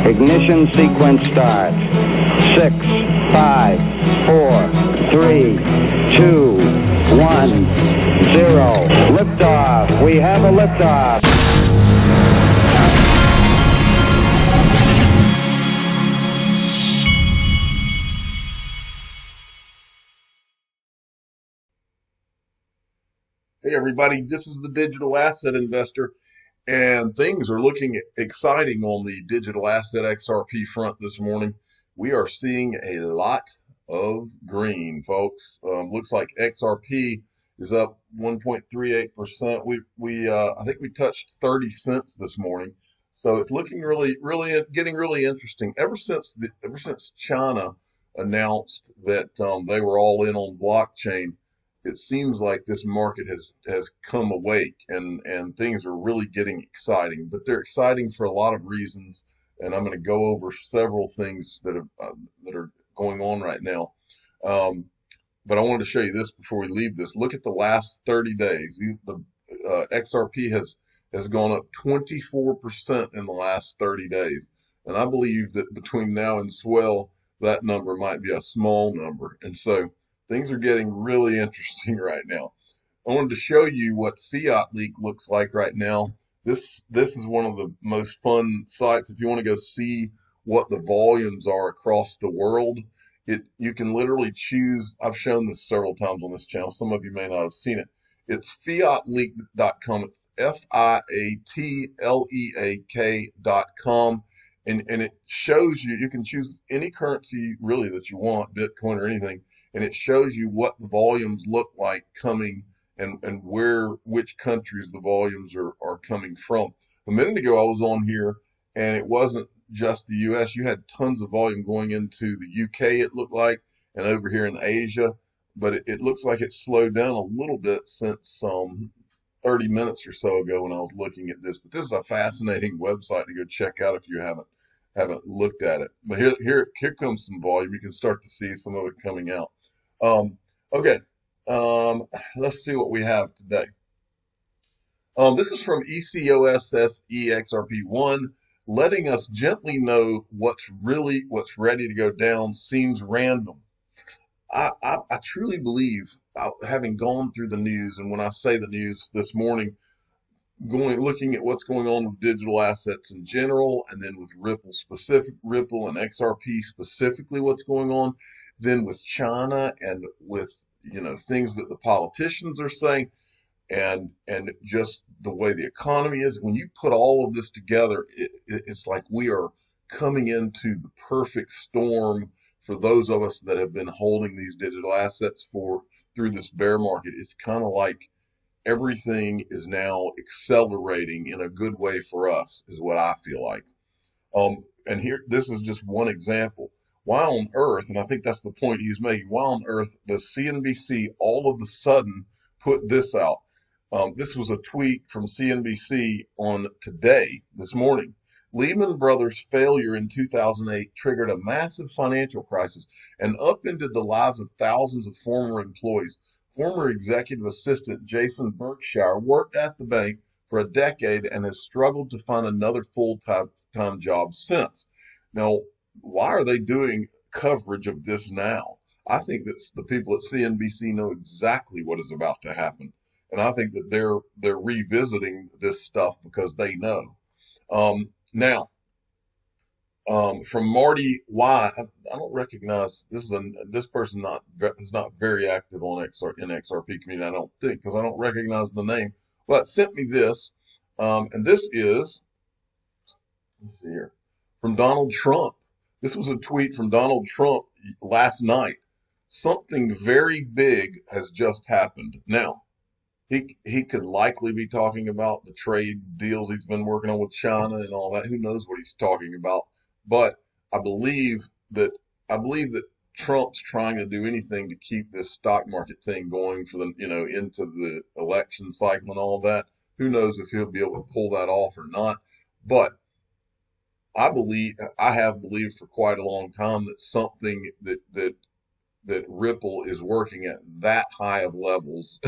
Ignition sequence starts. 6, 5, 4, 3, 2, 1, 0. Liftoff. We have a liftoff. Hey everybody, this is the digital asset investor, and things are looking exciting on the digital asset XRP front this morning. We are seeing a lot of green, folks. Looks like XRP is up 1.38%. I think we touched 30 cents this morning, so it's looking getting really interesting. Ever since China announced that they were all in on blockchain, it seems like this market has come awake and things are really getting exciting, but they're exciting for a lot of reasons. And I'm going to go over several things that are going on right now. But I wanted to show you this before we leave this. Look at the last 30 days. The XRP has gone up 24% in the last 30 days. And I believe that between now and swell, that number might be a small number. And so things are getting really interesting right now. I wanted to show you what Fiat Leak looks like right now. This is one of the most fun sites. If you want to go see what the volumes are across the world, you can literally choose. I've shown this several times on this channel. Some of you may not have seen it. It's fiatleak.com. It's fiatleak.com. And it shows you can choose any currency really that you want, Bitcoin or anything. And it shows you what the volumes look like coming and which countries the volumes are coming from. A minute ago, I was on here and it wasn't just the US. You had tons of volume going into the UK, it looked like, and over here in Asia. But it looks like it slowed down a little bit since 30 minutes or so ago when I was looking at this. But this is a fascinating website to go check out if you haven't looked at it. But here comes some volume. You can start to see some of it coming out. Okay, let's see what we have today. This is from ECOSSEXRP1, letting us gently know what's ready to go down seems random. I truly believe, having gone through the news, and when I say the news this morning, looking at what's going on with digital assets in general, and then with Ripple and XRP specifically, what's going on, then with China and with things that the politicians are saying, and just the way the economy is. When you put all of this together, it's like we are coming into the perfect storm for those of us that have been holding these digital assets through this bear market. It's kind of like everything is now accelerating in a good way for us, is what I feel like. And here, this is just one example. Why on earth, and I think that's the point he's making, why on earth does CNBC all of a sudden put this out? This was a tweet from CNBC on this morning. Lehman Brothers' failure in 2008 triggered a massive financial crisis and upended the lives of thousands of former employees. Former executive assistant Jason Berkshire worked at the bank for a decade and has struggled to find another full-time job since. Now, why are they doing coverage of this now? I think that the people at CNBC know exactly what is about to happen, and I think that they're revisiting this stuff because they know. Now, from Marty Y, I don't recognize this person. Is not very active on XRP community, I don't think, because I don't recognize the name. But sent me this, and this is, let's see here, from Donald Trump. This was a tweet from Donald Trump last night. Something very big has just happened. Now, he could likely be talking about the trade deals he's been working on with China and all that. Who knows what he's talking about? But I believe that Trump's trying to do anything to keep this stock market thing going for into the election cycle and all that. Who knows if he'll be able to pull that off or not? But I have believed for quite a long time that something that Ripple is working at that high of levels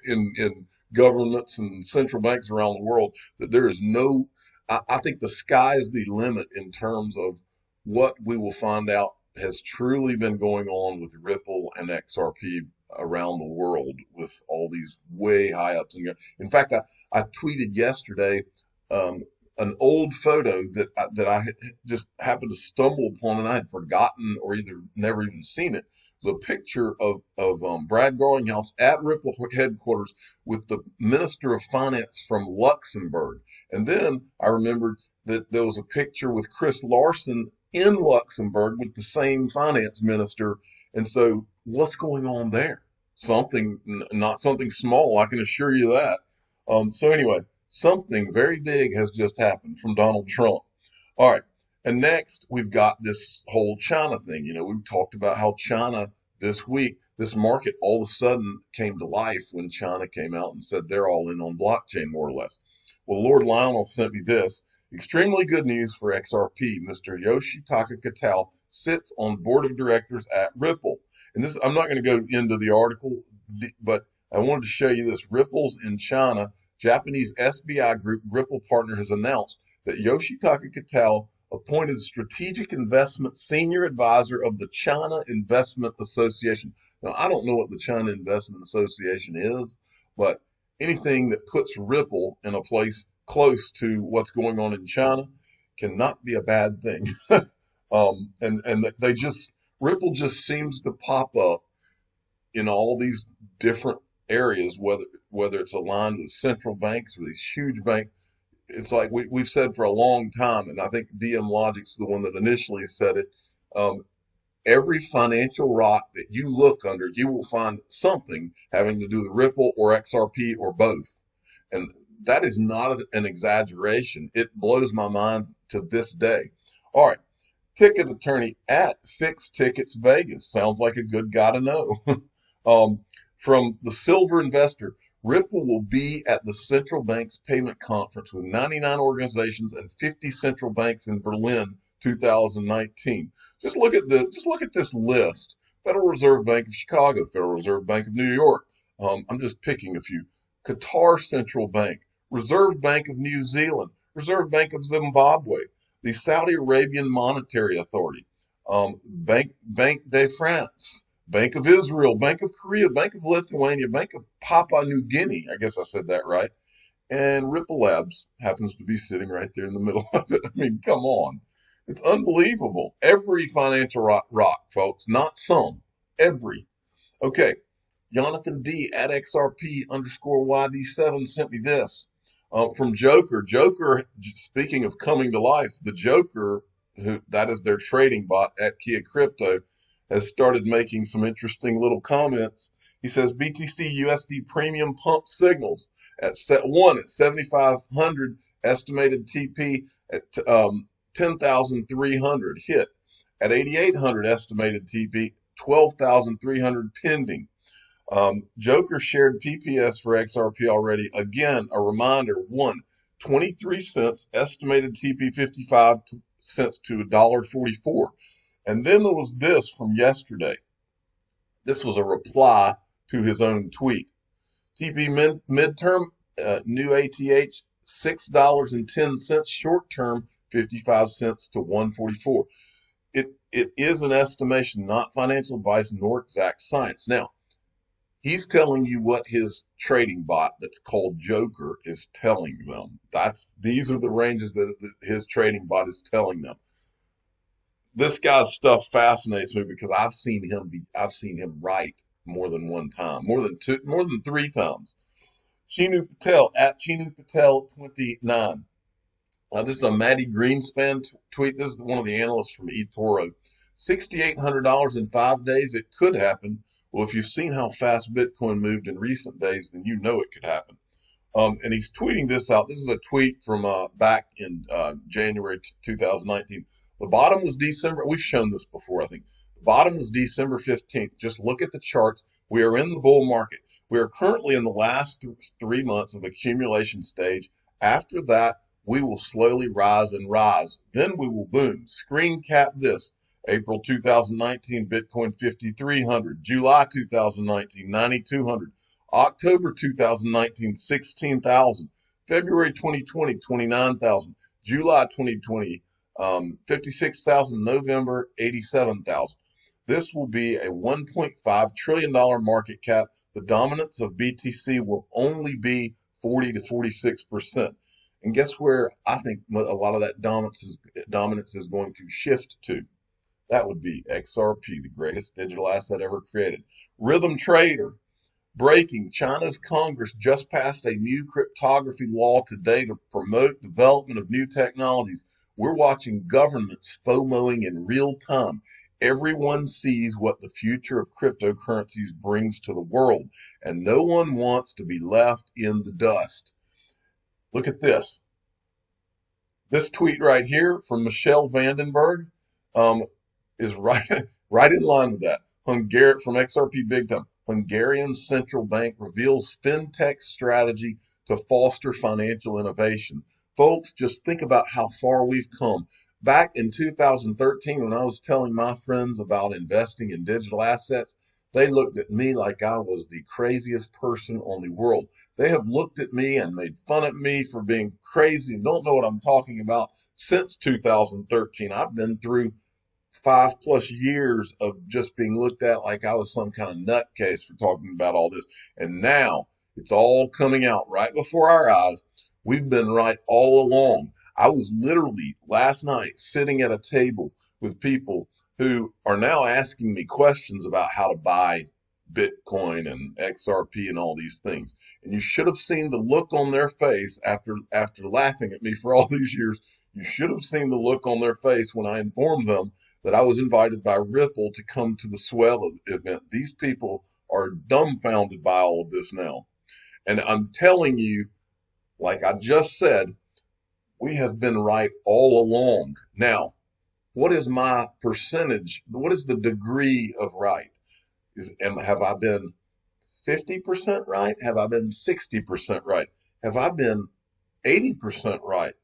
in governments and central banks around the world, that there is no I think the sky is the limit in terms of what we will find out has truly been going on with Ripple and XRP around the world with all these way high ups. In fact, I tweeted yesterday um, an old photo that I had just happened to stumble upon and I had forgotten or either never even seen it. It was a picture of Brad Garlinghouse at Ripple headquarters with the Minister of Finance from Luxembourg. And then I remembered that there was a picture with Chris Larson in Luxembourg with the same finance minister. And so what's going on there? Something, not something small, I can assure you that. So anyway, something very big has just happened from Donald Trump. All right. And next, we've got this whole China thing. We've talked about how China this week, this market all of a sudden came to life when China came out and said they're all in on blockchain, more or less. Well, Lord Lionel sent me this. Extremely good news for XRP. Mr. Yoshitaka Katal sits on board of directors at Ripple. And this, I'm not going to go into the article, but I wanted to show you this. Ripple's in China, Japanese SBI Group Ripple partner has announced that Yoshitaka Katal appointed strategic investment senior advisor of the China Investment Association. Now, I don't know what the China Investment Association is, but anything that puts Ripple in a place close to what's going on in China cannot be a bad thing. And Ripple just seems to pop up in all these different areas, whether it's aligned with central banks or these huge banks. It's like we've said for a long time, and I think DM Logic's the one that initially said it. Every financial rock that you look under, you will find something having to do with Ripple or XRP or both. And that is not an exaggeration. It blows my mind to this day. All right. Ticket attorney at Fixed Tickets Vegas. Sounds like a good guy to know. From the Silver Investor, Ripple will be at the Central Banks Payment Conference with 99 organizations and 50 central banks in Berlin 2019. Just look at this list. Federal Reserve Bank of Chicago, Federal Reserve Bank of New York. I'm just picking a few. Qatar Central Bank, Reserve Bank of New Zealand, Reserve Bank of Zimbabwe, the Saudi Arabian Monetary Authority, Bank de France, Bank of Israel, Bank of Korea, Bank of Lithuania, Bank of Papua New Guinea. I guess I said that right. And Ripple Labs happens to be sitting right there in the middle of it. I mean, come on. It's unbelievable. Every financial rock, folks, not some, every. Okay, Jonathan D at XRP_YD7 sent me this from Joker. Joker, speaking of coming to life, the Joker, that is their trading bot at Kia Crypto, has started making some interesting little comments. He says BTC USD premium pump signals at set 7,500 estimated TP at 10,300 hit at 8,800 estimated TP 12,300 pending. Joker shared PPS for XRP already. Again, a reminder: 23 cents estimated TP 55 cents to $1.44. And then there was this from yesterday. This was a reply to his own tweet. TP midterm, new ATH, $6.10, short term, 55 cents to 144. It is an estimation, not financial advice nor exact science. Now, he's telling you what his trading bot that's called Joker is telling them. These are the ranges that his trading bot is telling them. This guy's stuff fascinates me because I've seen him right more than one time, more than 3 times. Chinu Patel at Chinu Patel 29. This is a Maddie Greenspan tweet. This is one of the analysts from eToro. $6,800 in 5 days. It could happen. Well, if you've seen how fast Bitcoin moved in recent days, then you know it could happen. And he's tweeting this out. This is a tweet from back in January 2019. The bottom was December. We've shown this before, I think. The bottom was December 15th. Just look at the charts. We are in the bull market. We are currently in the last 3 months of accumulation stage. After that, we will slowly rise and rise. Then we will boom. Screen cap this. April 2019, Bitcoin 5,300. July 2019, 9,200. October 2019, 16,000. February 2020, 29,000. July 2020, 56,000. November, 87,000. This will be a $1.5 trillion market cap. The dominance of BTC will only be 40 to 46%. And guess where I think a lot of that dominance is going to shift to? That would be XRP, the greatest digital asset ever created. Rhythm Trader. Breaking. China's Congress just passed a new cryptography law today to promote development of new technologies. We're watching governments FOMOing in real time. Everyone sees what the future of cryptocurrencies brings to the world, and no one wants to be left in the dust. Look at this. This tweet right here from Michelle Vandenberg is right in line with that. From XRP Big Time. Hungarian central bank reveals fintech strategy to foster financial innovation. Folks, just think about how far we've come. Back in 2013, when I was telling my friends about investing in digital assets, they looked at me like I was the craziest person on the world. They have looked at me and made fun of me for being crazy and don't know what I'm talking about since 2013. I've been through 5+ years of just being looked at like I was some kind of nutcase for talking about all this. And now it's all coming out right before our eyes. We've been right all along. I was literally last night sitting at a table with people who are now asking me questions about how to buy Bitcoin and XRP and all these things. And you should have seen the look on their face after laughing at me for all these years. You should have seen the look on their face when I informed them that I was invited by Ripple to come to the Swell event. These people are dumbfounded by all of this now. And I'm telling you, like I just said, we have been right all along. Now, what is my percentage? What is the degree of right? Have I been 50% right? Have I been 60% right? Have I been 80% right?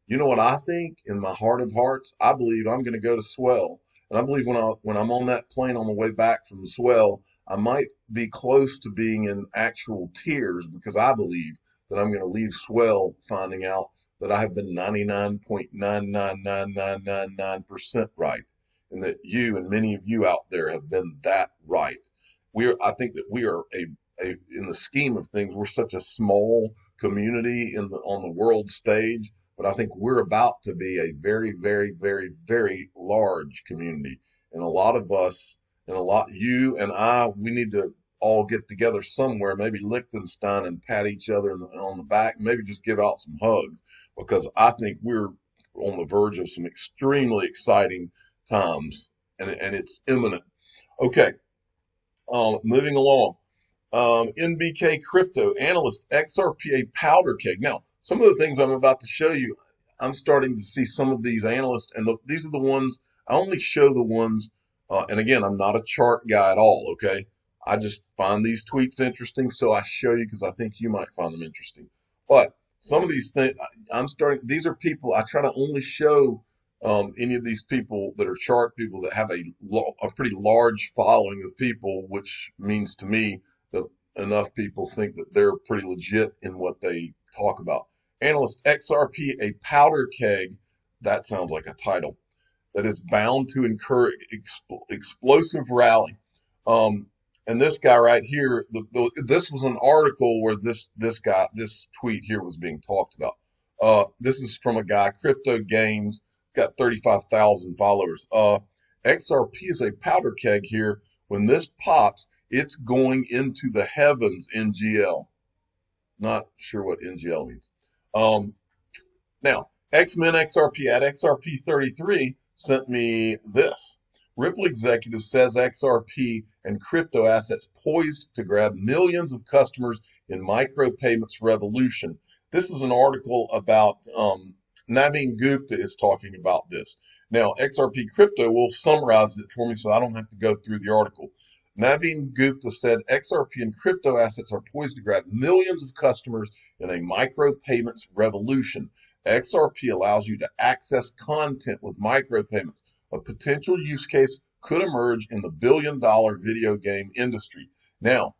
You know what I think in my heart of hearts? I believe I'm going to go to Swell. And I believe when I'm on that plane on the way back from Swell, I might be close to being in actual tears because I believe that I'm going to leave Swell finding out that I have been 99.999999% right. And that you and many of you out there have been that right. I think that we are in the scheme of things, we're such a small community on the world stage. But I think we're about to be a very, very, very, very large community. And a lot of us, you and I, we need to all get together somewhere, maybe Liechtenstein, and pat each other on the back, maybe just give out some hugs, because I think we're on the verge of some extremely exciting times, and it's imminent. Okay, moving along. NBK Crypto Analyst XRP a powder keg. Now, some of the things I'm about to show you, I'm starting to see some of these analysts, and these are the ones, I only show the ones, and again, I'm not a chart guy at all, okay? I just find these tweets interesting, so I show you because I think you might find them interesting. But some of these things, these are people, I try to only show any of these people that are chart people that have a pretty large following of people, which means to me that enough people think that they're pretty legit in what they talk about. Analyst XRP, a powder keg, that sounds like a title, that is bound to encourage explosive rally. And this guy right here, this was an article where this tweet here was being talked about. This is from a guy, Crypto Games, got 35,000 followers. XRP is a powder keg here. When this pops, it's going into the heavens, NGL. Not sure what NGL means. Now, X-Men XRP at XRP33 sent me this. Ripple executive says XRP and crypto assets poised to grab millions of customers in micropayments revolution. This is an article about Naveen Gupta is talking about this. Now, XRP Crypto will summarize it for me so I don't have to go through the article. Naveen Gupta said XRP and crypto assets are poised to grab millions of customers in a micropayments revolution. XRP allows you to access content with micropayments. A potential use case could emerge in the billion-dollar video game industry. Now,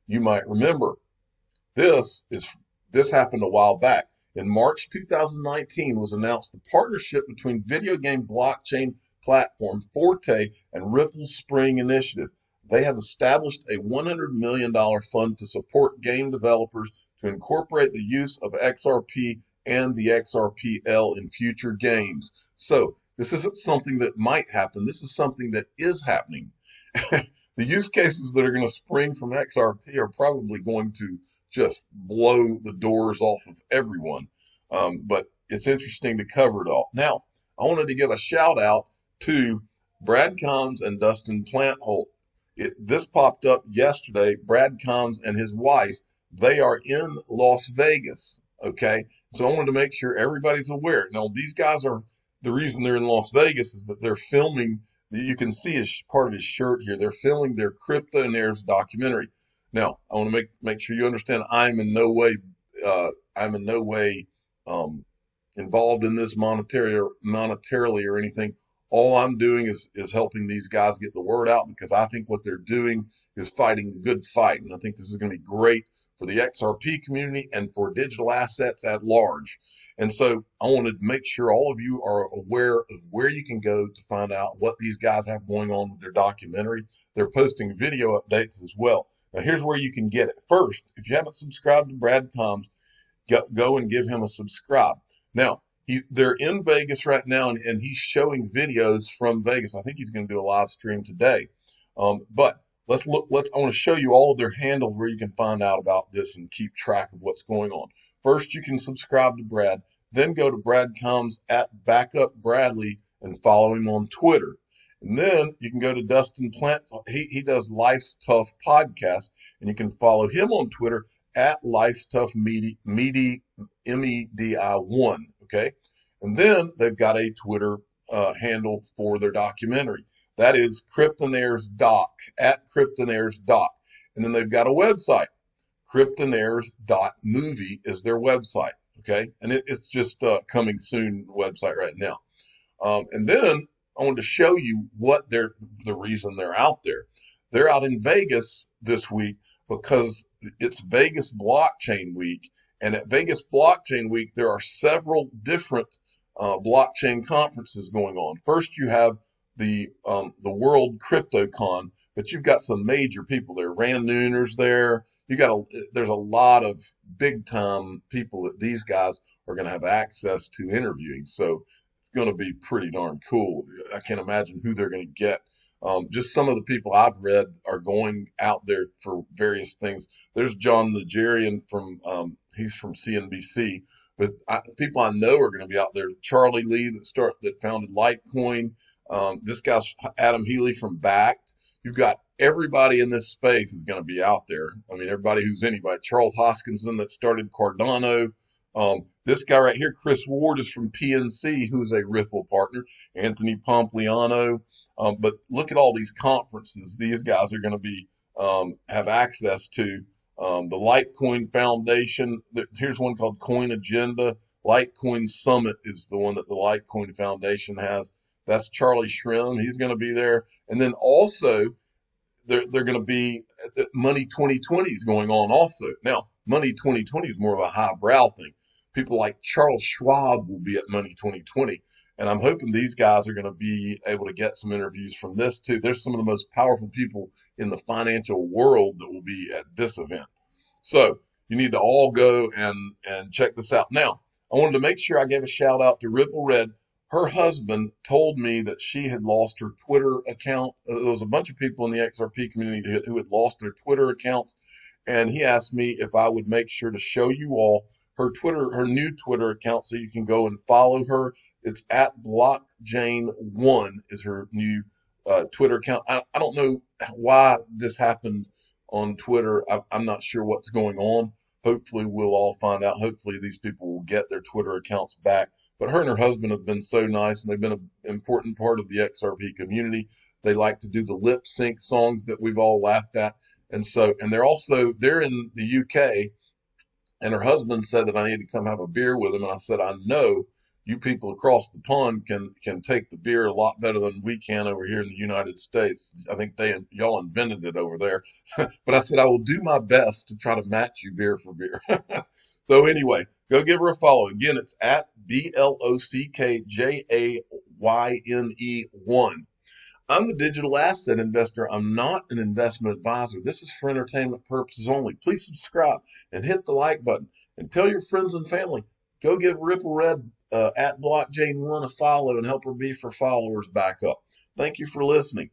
you might remember this happened a while back. In March 2019 was announced the partnership between video game blockchain platform Forte and Ripple's Spring Initiative. They have established a $100 million fund to support game developers to incorporate the use of XRP and the XRPL in future games. So this isn't something that might happen. This is something that is happening. The use cases that are going to spring from XRP are probably going to just blow the doors off of everyone. But it's interesting to cover it all. Now, I wanted to give a shout out to Brad Combs and Dustin Plantholt. This popped up yesterday. Brad Combs and his wife, they are in Las Vegas. Okay. So I wanted to make sure everybody's aware. Now, these guys are, the reason they're in Las Vegas is that they're filming, you can see as part of his shirt here, they're filming their Cryptonaires documentary. Now, I want to make sure you understand I'm in no way involved in this monetarily or anything. All I'm doing is helping these guys get the word out, because I think what they're doing is fighting the good fight. And I think this is going to be great for the XRP community and for digital assets at large. And so I wanted to make sure all of you are aware of where you can go to find out what these guys have going on with their documentary. They're posting video updates as well. Now, here's where you can get it. First, if you haven't subscribed to Brad Combs, go and give him a subscribe. Now, they're in Vegas right now, and he's showing videos from Vegas. I think he's going to do a live stream today. But let's look. I want to show you all of their handles where you can find out about this and keep track of what's going on. First, you can subscribe to Brad. Then go to Brad Combs at Backup Bradley and follow him on Twitter. And then you can go to Dustin Plant. He does Life's Tough podcast, and you can follow him on Twitter at Life's Tough MEDI1. Okay. And then they've got a Twitter handle for their documentary. That is Cryptonaires Doc, at Cryptonaires Doc. And then they've got a website. Cryptonaires.movie is their website. Okay. And it's just coming soon website right now. And then I wanted to show you what the reason they're out there. They're out in Vegas this week because it's Vegas Blockchain Week. And at Vegas Blockchain Week, there are several different blockchain conferences going on. First, you have the World CryptoCon, but you've got some major people there. Rand Nooner's there. There's a lot of big time people that these guys are going to have access to interviewing. So it's going to be pretty darn cool. I can't imagine who they're going to get. Just some of the people I've read are going out there for various things. There's John Nigerian he's from CNBC, but people I know are going to be out there. Charlie Lee that founded Litecoin. This guy's Adam Healy from Backed. You've got everybody in this space is going to be out there. I mean, everybody who's anybody. Charles Hoskinson that started Cardano. This guy right here, Chris Ward, is from PNC, who's a Ripple partner. Anthony Pompliano. But look at all these conferences these guys are going to be have access to. The Litecoin Foundation. Here's one called Coin Agenda. Litecoin Summit is the one that the Litecoin Foundation has. That's Charlie Shrem. He's going to be there. And then also, they're going to be Money 2020 is going on also. Now, Money 2020 is more of a highbrow thing. People like Charles Schwab will be at Money 2020. And I'm hoping these guys are going to be able to get some interviews from this too. There's some of the most powerful people in the financial world that will be at this event. So you need to all go and check this out. Now, I wanted to make sure I gave a shout out to Ripple Red. Her husband told me that she had lost her Twitter account. There was a bunch of people in the XRP community who had lost their Twitter accounts. And he asked me if I would make sure to show you all her new Twitter account so you can go and follow her. It's at Blockjane1 is her new Twitter account. I don't know why this happened on Twitter. I'm not sure what's going on. Hopefully we'll all find out. Hopefully these people will get their Twitter accounts back. But her and her husband have been so nice, and they've been an important part of the XRP community. They like to do the lip sync songs that we've all laughed at. And they're in the UK, and her husband said that I need to come have a beer with him. And I said, I know, you people across the pond can take the beer a lot better than we can over here in the United States. I think y'all invented it over there. But I said I will do my best to try to match you beer for beer. So anyway, go give her a follow. Again, it's at BLOCKJAYNE1. I'm the digital asset investor. I'm not an investment advisor. This is for entertainment purposes only. Please subscribe and hit the like button and tell your friends and family. Go give Ripple Red at Blockchain1 a follow and help her beef her followers back up. Thank you for listening.